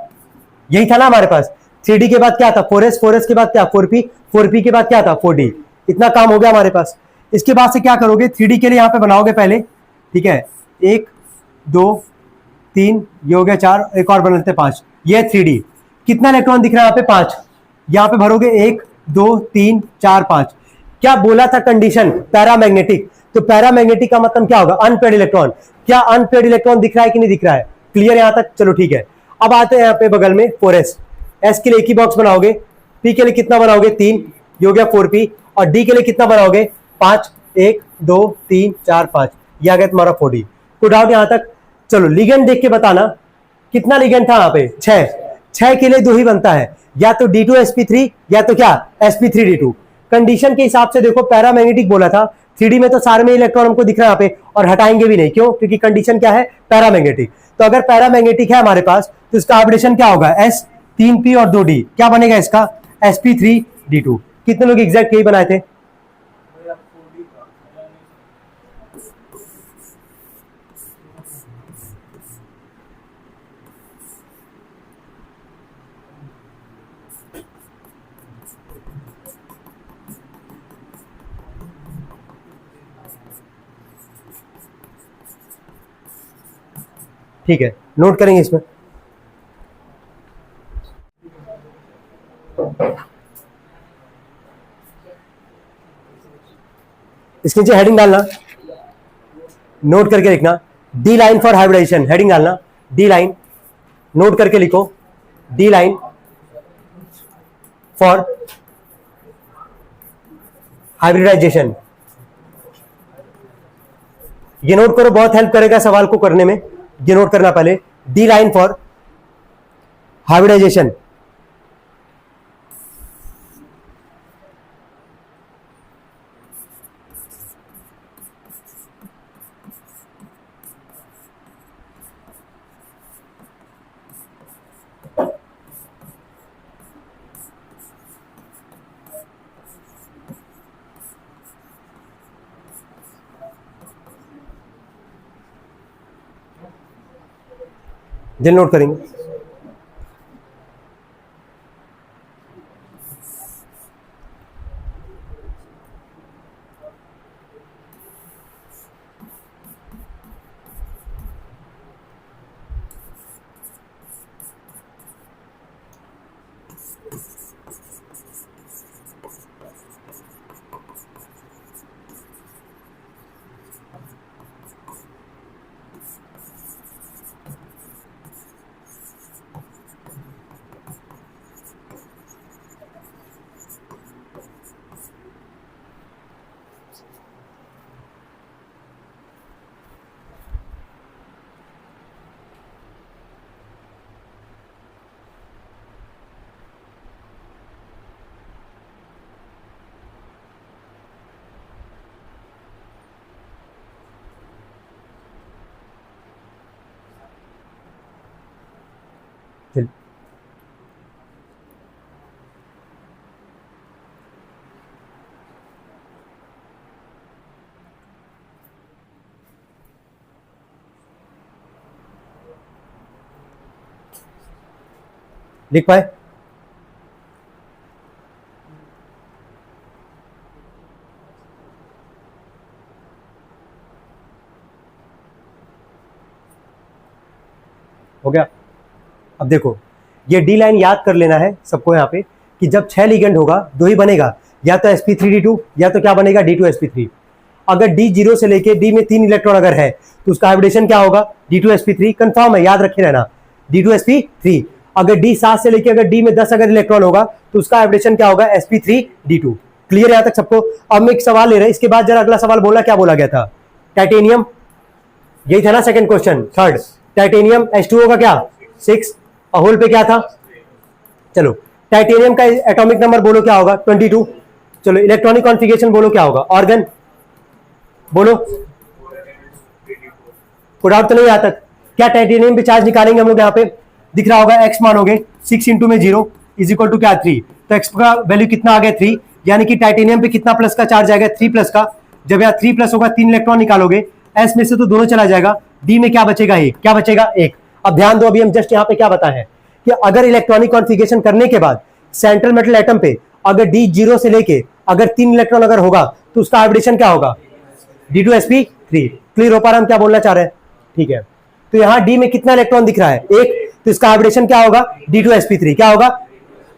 यही था ना हमारे पास। 3D के बाद क्या था 4s, 4s के बाद क्या 4p, 4p के बाद क्या था 4d। इतना काम हो गया हमारे पास। इसके बाद से क्या करोगे, 3D के लिए यहां पे बनाओगे पहले, ठीक है। 1 2 3, ये हो गया 4, एक और बना लेते हैं 5, ये 3D। कितना इलेक्ट्रॉन दिख रहा है यहाँ पे 5, यहाँ पे भरोगे 1 2 3 4 5। क्या बोला था कंडीशन, पैरामैग्नेटिक। तो पैरामैग्नेटिक का मतलब क्या होगा, अनपेयर्ड इलेक्ट्रॉन। क्या अनपेयर्ड इलेक्ट्रॉन दिख रहा है कि नहीं दिख रहा है, क्लियर यहां तक, चलो ठीक है। अब आते हैं यहाँ पे बगल में 4s, s के लिए एक ही बॉक्स बनाओगे, p के लिए कितना बनाओगे 3, ये हो गया 4p, और d के लिए कितना बनाओगे 5, 1 2 3 4 5, ये आ गया तुम्हारा 4d। कोई डाउट यहां तक, चलो लिगेंड देख के बताना, कितना लिगेंड था यहाँ पे 6, 6 के लिए 2 ही बनता है, या तो D2sp3 या तो क्या sp3d2। कंडीशन के हिसाब से देखो, पैरामैग्नेटिक बोला था, 3D में तो सारे में इलेक्ट्रॉन हमको दिख रहा है यहाँ पे, और हटाएंगे भी नहीं, क्यों, क्योंकि कंडीशन क्या है, पैरामैग्नेटिक। तो अगर पैरामैग्नेटिक है हमारे पास, तो इसका हाइब्रिडेशन क्या होगा, S 3p और 2d, क्या बनेगा इसका sp3d2। कितने लोग एग्जैक्ट यही बनाए थे, ठीक है, नोट करेंगे इसमें। इसके नीचे हेडिंग डालना, नोट करके लिखना, the line for hybridisation, heading डालना डी लाइन, नोट करके लिखो डी लाइन फॉर हाइब्रिडाइजेशन। ये नोट करो, बहुत हेल्प करेगा सवाल को करने में, ये नोट करना पहले, डी लाइन फॉर हाइब्रिडाइजेशन। जल्दी नोट करेंगे। चल लिख पाए? हो गया। अब देखो ये डी लाइन याद कर लेना है सबको यहाँ पे कि जब 6 लिगेंड होगा दो ही बनेगा, या तो sp3d2 या तो क्या बनेगा d2sp3। अगर d 0 से लेके d में 3 इलेक्ट्रॉन अगर है तो उसका हाइब्रिडेशन क्या होगा d2sp3। कंफर्म है, याद रखे रहना d2sp3। अगर d 7 से लेके अगर d में 10 अगर इलेक्ट्रॉन होगा तो उसका हाइब्रिडेशन क्या होगा sp3d2। क्लियर है यहाँ तक सबको? अब मैं एक सवाल ले रहा हूं, इसके बाद जरा अगला सवाल बोला, क्या बोला गया था? टाइटेनियम, यही था ना second question, third. Titanium H2O का क्या 6 और होल पे क्या था? चलो टाइटेनियम का एटॉमिक नंबर बोलो क्या होगा 22। चलो इलेक्ट्रॉनिक कॉन्फ़िगरेशन बोलो क्या होगा? ऑर्गन बोलो, कोई डाउट तो नहीं आता? क्या टाइटेनियम पे चार्ज निकालेंगे हम लोग? यहाँ पे दिख रहा होगा x मानोगे 6 इंटू में 0 इज इक्वल टू क्या 3। तो x का वैल्यू कितना आ गया 3, यानी कि टाइटेनियम पे कितना प्लस का चार्ज आएगा 3 प्लस का। जब यहाँ 3 प्लस होगा 3 इलेक्ट्रॉन निकालोगे, s में से तो दोनों चला जाएगा, d में क्या बचेगा 1, क्या बचेगा 1। अब ध्यान दो, अभी हम जस्ट यहाँ पे क्या बताए हैं कि अगर इलेक्ट्रॉनिक कॉन्फ़िगरेशन करने के बाद सेंट्रल मेटल एटम पे अगर d 0 से लेके अगर 3 इलेक्ट्रॉन अगर होगा तो उसका हाइब्रिडेशन क्या होगा d2sp3। क्लियर हो पा रहा हम क्या बोलना चाह रहे हैं? ठीक है, तो यहाँ d में कितना इलेक्ट्रॉन दिख रहा है 1, तो इसका हाइब्रिडेशन क्या होगा d2sp3। क्या होगा?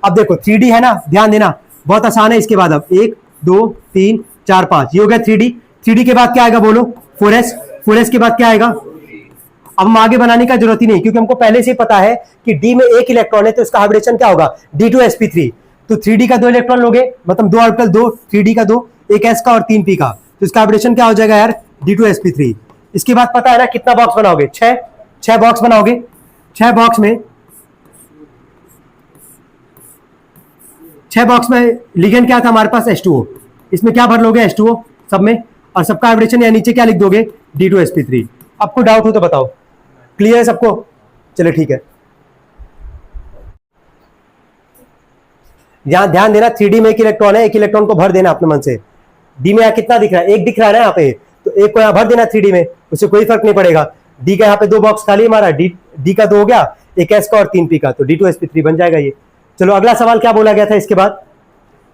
अब देखो 3d है ना, ध्यान देना बहुत आसान है। इसके बाद अब 1 2 3 4 5 ये हो गया 3d। 3d के बाद क्या आएगा बोलो 4s। 4s के बाद क्या आएगा? अब हम आगे बनाने का जरूरत ही नहीं, क्योंकि हमको पहले से ही पता है कि d में 1 इलेक्ट्रॉन है तो इसका हाइब्रिडेशन क्या होगा d2sp3। तो 3d का 2 इलेक्ट्रॉन लोगे, मतलब 2 ऑर्बिटल 2, 3d का 2, एक s का और 3 p का, तो इसका हाइब्रिडेशन क्या हो जाएगा यार d2sp3। इसके बाद पता है ना कितना बॉक्स बनाओगे? 6 बॉक्स बनाओगे। 6 बॉक्स में लिगेंड क्या था हमारे पास H2O, इसमें क्या भर लोगे H2O सब में, और सबका हाइब्रिडेशन या नीचे क्या लिख दोगे d2sp3। आपको डाउट हो तो बताओ, क्लियर है सबको? चलो ठीक है, यहां ध्यान देना 3d में 1 इलेक्ट्रॉन है, 1 इलेक्ट्रॉन को भर देना अपने मन से। d में यहाँ कितना दिख रहा है? 1 दिख रहा है ना यहाँ पे, तो 1 को यहाँ भर देना 3d में, उससे कोई फर्क नहीं पड़ेगा। d का यहाँ पे 2 बॉक्स खाली हमारा, d का 2 हो गया, एक s का और 3 p का, तो d2sp3 बन जाएगा ये। चलो अगला सवाल क्या बोला गया था इसके बाद?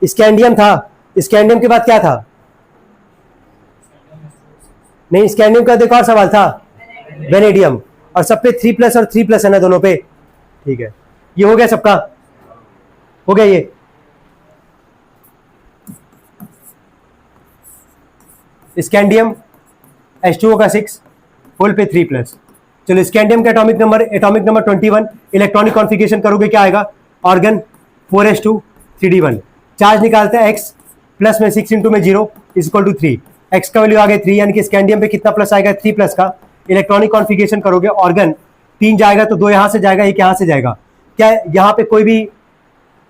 स्कैंडियम था, स्कैंडियम के बाद क्या था? नहीं, स्कैंडियम का एक और सवाल था वेनेडियम, और सब पे 3 प्लस और 3 प्लस है ना दोनों पे। ठीक है, ये हो गया सबका, हो गया ये। स्कैंडियम H2O का 6 होल पे 3 प्लस। चलो स्कैंडियम का एटॉमिक नंबर 21, इलेक्ट्रॉनिक कॉन्फ़िगरेशन करोगे क्या आएगा? Organ 4s2 3d1। चार्ज निकालते हैं x प्लस में 6 इंटू में 0 इज इक्वल टू 3। x का वैल्यू आ गया 3, यानी कि स्कैंडियम पे कितना प्लस आएगा 3 प्लस का। इलेक्ट्रॉनिक कॉन्फ़िगरेशन करोगे, ऑर्गन 3 जाएगा तो 2 यहाँ से जाएगा, 1 यहाँ से जाएगा। क्या यहाँ पे कोई भी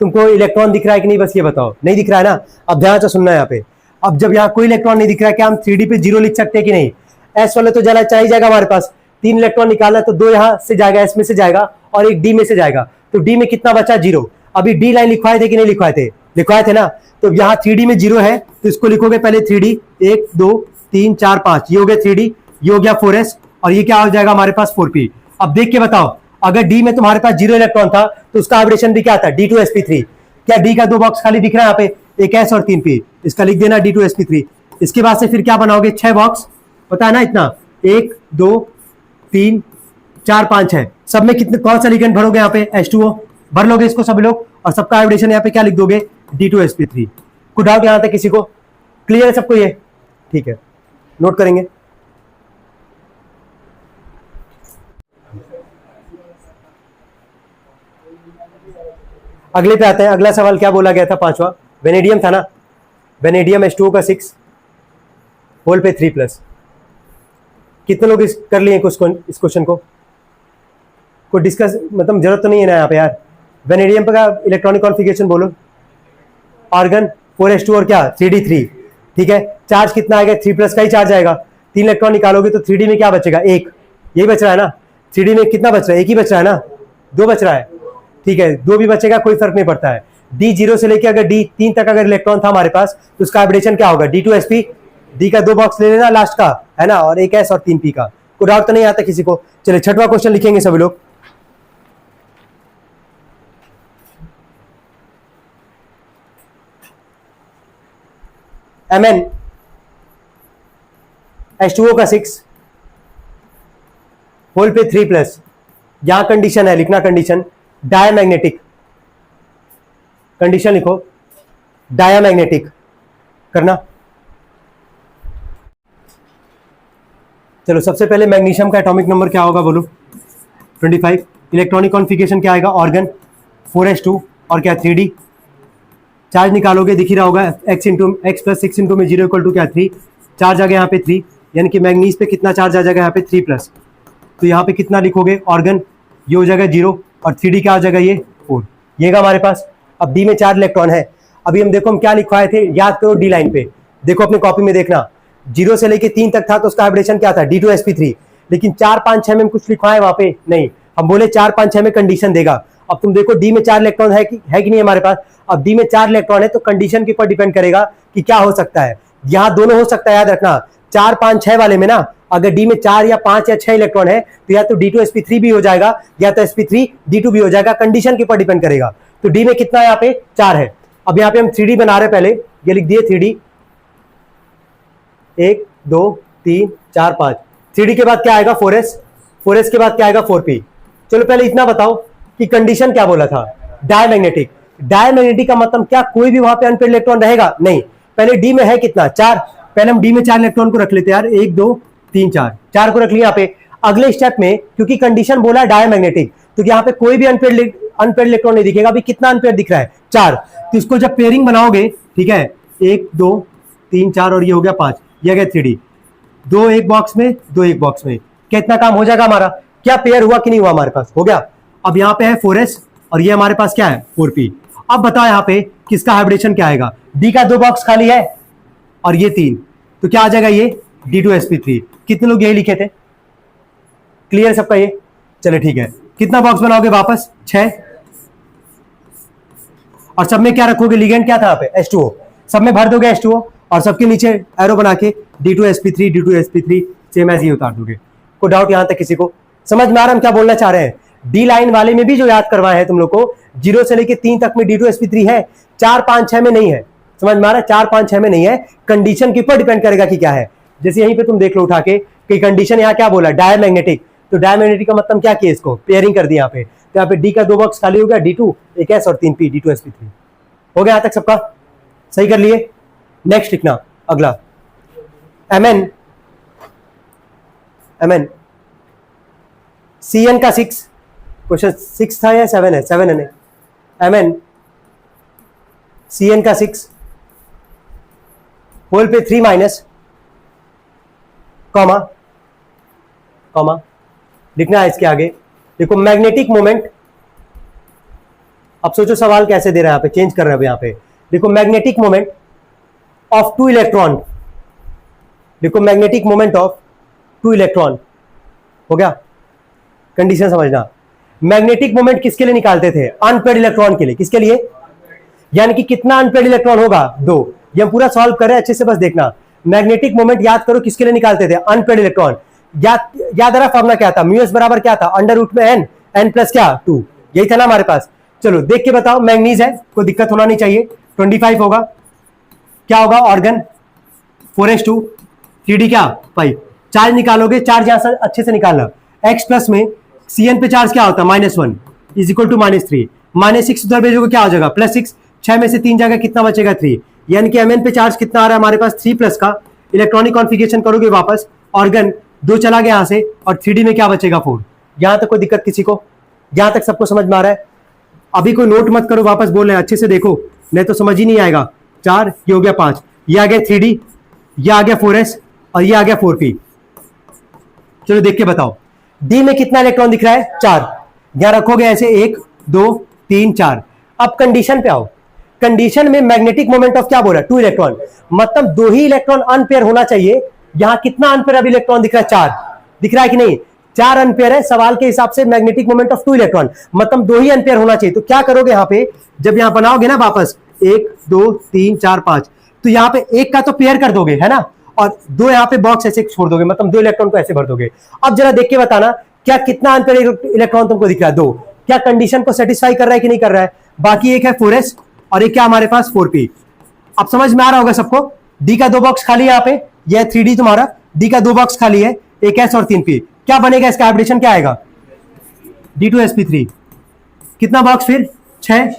तुमको इलेक्ट्रॉन दिख रहा है कि नहीं, बस ये बताओ। नहीं दिख रहा है ना? अब ध्यान से सुनना है यहाँ पे। अब जब यहाँ कोई इलेक्ट्रॉन नहीं दिख रहा है, क्या हम 3d पे 0 लिख सकते हैं कि नहीं? s वाले तो जला चाहिए जाएगा हमारे पास, 3 इलेक्ट्रॉन निकालना तो 2 यहाँ से जाएगा, s में से जाएगा, और 1 d में से जाएगा, तो d में कितना बचा 0। अभी d लाइन लिखवाए थे कि नहीं लिखवाए थे? लिखवाए थे ना। तो यहाँ 3d में 0 है तो इसको लिखोगे पहले 3d, 1 2 3 4 5, ये हो गया 3d, ये हो गया 4s, और ये क्या हो जाएगा हमारे पास 4p। अब देख के बताओ, अगर डी में तुम्हारे पास 0 इलेक्ट्रॉन था तो उसका हाइब्रिडेशन भी क्या था, D2sp3। क्या डी का 2 बॉक्स खाली दिख रहा है यहाँ पे, एक S और 3 P, इसका लिख देना D2sp3। इसके बाद से फिर क्या बनाओगे, 6 बॉक्स, पता है ना इतना, 1 2 3 4 5 6, सब में कितने, कौन सा लिगेंड भरोगे यहाँ पे, H2O भर लोगे इसको सभी लोग, और सबका हाइब्रिडेशन यहाँ पे क्या लिख दोगे, D2sp3। कोई डाउट यहाँ तक किसी को, क्लियर है सबको ये, ठीक है, नोट करेंगे। अगले पे आते हैं। अगला सवाल क्या बोला गया था, पांचवा, वेनेडियम था ना, वेनेडियम H2O का 6 होल पे 3+। कितने लोग कर लिए इस क्वेश्चन को, कोई डिस्कस, मतलब जरूरत तो नहीं है ना यहाँ पे यार। वेनेडियम का इलेक्ट्रॉनिक कॉन्फ़िगरेशन बोलो, आर्गन 4s2 और क्या 3d3, ठीक है। चार्ज कितना आएगा, 3+ का ही चार्ज आएगा। 3 इलेक्ट्रॉन निकालोगे तो 3d में क्या बचेगा, 1, यही बच रहा है ना। 3d में कितना बच रहा है, 1 ही बच रहा है ना, 2 बच रहा है, ठीक है, 2 भी बचेगा, कोई फर्क नहीं पड़ता है। D0 से लेके अगर D3 तक अगर इलेक्ट्रॉन था हमारे पास तो उसका हाइब्रिडेशन क्या होगा, D2sp, D का 2 बॉक्स ले लेना लास्ट का, है ना, और एक S और 3 P का। कोई डाउट तो नहीं आता किसी को। चलिए छठवां क्वेश्चन लिखेंगे सभी लोग। Mn H2O का 6 होल पे 3+, यहां कंडीशन है, लिखना कंडीशन, डायमैग्नेटिक, कंडीशन लिखो डायमैग्नेटिक करना। चलो सबसे पहले मैग्नीशियम का एटॉमिक नंबर क्या होगा बोलो, 25। इलेक्ट्रॉनिक कॉन्फ़िगरेशन क्या आएगा, ऑर्गन 4s2 और क्या 3d। चार्ज निकालोगे, दिख ही रहा होगा, x + 6 में 0 = क्या 3, चार्ज आ गया यहाँ पे 3, यानी कि मैग्नीज पे कितना चार्ज आ जाएगा यहाँ पे 3+। तो यहाँ पे कितना लिखोगे, ऑर्गन ये हो जाएगा 0 और 3d क्या आ जाएगा, ये 4, ये अपने पास। अब डी में 4 इलेक्ट्रॉन है। अभी हम देखो हम क्या लिखवाए थे, याद करो डी लाइन पे, देखो अपने कॉपी में देखना, 0 से लेके 3 तक था तो उसका हाइब्रिडेशन क्या था, D2sp3। लेकिन 4 5 6 में हम कुछ लिखवाए वहां पे नहीं, हम बोले 4 5 6 में कंडीशन देगा। अब तुम देखो डी में 4 इलेक्ट्रॉन है कि नहीं हमारे पास। अब डी में 4 इलेक्ट्रॉन है तो कंडीशन के ऊपर डिपेंड करेगा कि क्या हो सकता है। यहाँ दोनों हो सकता है, याद रखना, 4 5 6 वाले में ना, अगर डी में 4 या 5 या 6 इलेक्ट्रॉन है तो या तो D2sp3 भी हो जाएगा या तो sp3 D2 भी हो जाएगा, कंडीशन के ऊपर डिपेंड करेगा। तो डी में कितना यहाँ पे 4 है। अब यहाँ पे हम 3D बना रहे, पहले ये लिख दिए 3D, 1 2 3 4 5। 3D के बाद क्या आएगा 4s, 4s के बाद क्या आएगा 4p। चलो पहले इतना बताओ कि कंडीशन क्या बोला था, डायमैग्नेटिक। डायमैग्नेटिक का मतलब क्या, कोई भी वहां पे अनपेड इलेक्ट्रॉन रहेगा नहीं। पहले डी में है कितना 4, पहले हम डी में 4 इलेक्ट्रॉन को रख लेते हैं यार, 1 2 3 4 को रख लिया यहाँ पे। अगले स्टेप में क्योंकि कंडीशन बोला डायमैग्नेटिक तो यहाँ पे कोई भी अनपेड इलेक्ट्रॉन नहीं दिखेगा। अभी कितना अनपेड दिख रहा है 4, तो इसको जब पेयरिंग बनाओगे, ठीक है, 1 2 3 4 और ये हो गया 5, ये आ गया 3D, 2 एक बॉक्स में 2 एक बॉक्स में, कितना काम हो जाएगा हमारा, क्या पेयर हुआ कि नहीं हुआ, हमारे पास हो गया। अब यहाँ पे है 4s और ये हमारे पास क्या है 4p। अब बताओ यहाँ पे किसका हाइब्रिडेशन क्या आएगा, डी का 2 बॉक्स खाली है और ये 3, तो क्या आ जाएगा ये D2sp3। कितने लोग यही लिखे थे, क्लियर सबका ये, चले ठीक है। कितना बॉक्स बनाओगे वापस 6, और सब में क्या रखोगे, लिगेंड क्या था यहाँ पे H2O, सब में भर दोगे H2O और सबके नीचे एरो बना के D2sp3 सेम एज ये उतार दोगे। कोई डाउट यहां तक किसी को, समझ में आ रहा है हम क्या बोलना चाह रहे हैं। डी लाइन वाले में भी जो याद करवाए हैं तुम लोग को, 0 से लेके 3 तक में D2sp3 है, 4 5 6 में नहीं है, समझ में आ रहा है, 4 5 6 में नहीं है, कंडीशन के ऊपर डिपेंड करेगा कि क्या है। जैसे यहीं पे तुम देख लो उठा के कि कंडीशन यहाँ क्या बोला, डायमैग्नेटिक, तो डायमैग्नेटिक का मतलब क्या किया, इसको पेयरिंग कर दिया यहाँ पे, तो यहाँ पे डी का 2 बॉक्स खाली हो गया, D2 एक S और 3p, D2sp3 हो गया। यहाँ तक सबका सही कर लिए। नेक्स्ट लिखना अगला, Mn Cn का 6, क्वेश्चन 6 था या 7 है, 7 है, Mn Cn का 6 होल पे 3- कॉमा कॉमा लिखना है इसके आगे। देखो मैग्नेटिक मोमेंट, अब सोचो सवाल कैसे दे रहा है, यहाँ पे चेंज कर रहे हैं यहाँ पे। देखो मैग्नेटिक मोमेंट ऑफ 2 इलेक्ट्रॉन, देखो मैग्नेटिक मोमेंट ऑफ 2 इलेक्ट्रॉन हो गया। कंडीशन समझना, मैग्नेटिक मोमेंट किसके लिए निकालते थे, अनपेड इलेक्ट्रॉन के लिए। किसके लिए, यानी कि कितना अनपेड इलेक्ट्रॉन होगा 2। ये हम पूरा सॉल्व कर रहे हैं, अच्छे से बस देखना। मैग्नेटिक मोमेंट याद करो किसके लिए निकालते थे, अनपेड इलेक्ट्रॉन। याद आ रहा फॉर्मूला क्या था, म्यूएस बराबर क्या था, √n N+ क्या 2, यही था ना हमारे पास। चलो देख के बताओ, मैंगनीज है, कोई दिक्कत होना नहीं चाहिए, 25 होगा। क्या होगा ऑर्गन 4s2, 3d क्या 5। चार्ज निकालोगे, चार्ज यहां से अच्छे से निकालना। X+ में Cn पे चार्ज क्या होता है -1 इज इक्वल टू -3, -6 उधर भेजोगे क्या हो जाएगा +6, 6 में से 3 जाएगा, कितना बचेगा 3, यानी कि Mn पे चार्ज कितना आ रहा है हमारे पास 3+ का। इलेक्ट्रॉनिक कॉन्फ़िगरेशन करोगे वापस, ऑर्गन 2 चला गया यहां से, और 3d में क्या बचेगा 4। यहां तक कोई दिक्कत किसी को? यहां तक सबको समझ में आ रहा है? अभी कोई नोट मत करो, वापस बोल रहे हैं, अच्छे से देखो, नहीं तो समझ ही नहीं आएगा। 4, ये हो गया 5, ये आ गया 3d, ये आ गया 4s, और ये आ गया 4p। चलो देख के बताओ, डी में कितना इलेक्ट्रॉन दिख रहा है 4, यहां रखोगे ऐसे 1 2 3 4। अब कंडीशन पे आओ, कंडीशन में मैग्नेटिक मोमेंट ऑफ क्या बोला 2 इलेक्ट्रॉन, मतलब 2 ही इलेक्ट्रॉन अनपेयर होना चाहिए। यहां कितना अनपेयर अब इलेक्ट्रॉन दिख रहा है 4, दिख रहा है कि नहीं, 4 अनपेयर है। सवाल के हिसाब से मैग्नेटिक मोमेंट ऑफ 2 इलेक्ट्रॉन, मतलब 2 ही अनपेयर होना चाहिए। तो क्या करोगे यहां पे, जब यहां बनाओगे ना वापस 1 2 3 4 5, तो यहां पे एक का तो पेयर कर दोगे है ना, और 2 यहां पे बॉक्स ऐसे छोड़ दोगे, मतलब 2 इलेक्ट्रॉन को ऐसे भर दोगे। अब जरा देख के बताना, क्या कितना अनपेयर इलेक्ट्रॉन तुमको दिख रहा है 2, क्या कंडीशन को सेटिस्फाई कर रहा है कि नहीं कर रहा है। बाकी एक है 4s, और एक क्या हमारे पास 4p। अब समझ में आ रहा होगा सबको, डी का 2 बॉक्स खाली है यहाँ पे, यह 3d तुम्हारा, डी का 2 बॉक्स खाली है, एक s और 3p। क्या बनेगा इसका हाइब्रिडेशन, क्या आएगा D2sp3। कितना बॉक्स फिर 6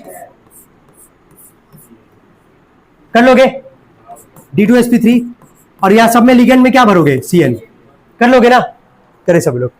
कर लोगे D2sp3, और यहां सब में लिगेंड में क्या भरोगे Cn, कर लोगे ना, करे सब लोग।